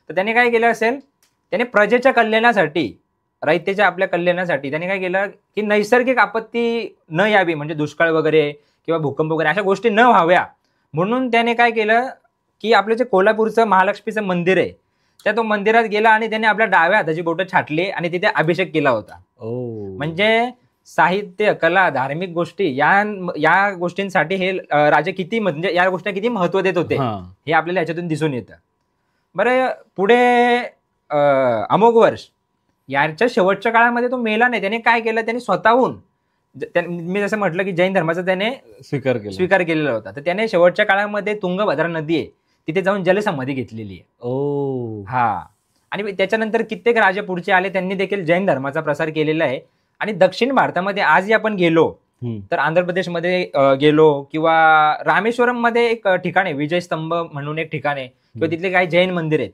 तर त्याने काय केलं असेल, त्याने प्रजेच्या कल्याणासाठी, रयतेच्या आपल्या कल्याणासाठी त्याने काय केलं की नैसर्गिक आपत्ती न यावी, म्हणजे दुष्काळ वगैरे किंवा भूकंप वगैरे अशा गोष्टी न व्हाव्या म्हणून त्याने काय केलं की आपलं जे कोल्हापूरचं महालक्ष्मीचं मंदिर आहे, त्या तो मंदिरात गेला आणि त्याने आपल्या डाव्या हाताची बोटं छाटली आणि तिथे अभिषेक केला होता. म्हणजे साहित्य, कला, धार्मिक गोष्टी या गोष्टींसाठी हे राजे किती, म्हणजे या गोष्टी किती महत्व देत होते हे आपल्याला याच्यातून दिसून येतं. बरं, पुढे अमोघ वर्ष याच्या शेवटच्या काळामध्ये तो मेला नाही. त्याने काय केलं, त्याने स्वतःहून, मी जसं म्हटलं की जैन धर्माचा त्याने स्वीकार केलेला होता, तर त्याने शेवटच्या काळामध्ये तुंगभद्रा नदी आहे तिथे जाऊन जलसमाधी घेतलेली आहे. हा, आणि त्याच्यानंतर कित्येक राजे पुढचे आले, त्यांनी देखील जैन धर्माचा प्रसार केलेला आहे. आणि दक्षिण भारतामध्ये आजही आपण गेलो तर आंध्र प्रदेशमध्ये गेलो किंवा रामेश्वरम मध्ये एक ठिकाण आहे, विजय स्तंभ म्हणून एक ठिकाण आहे, किंवा तिथले काही जैन मंदिर आहेत,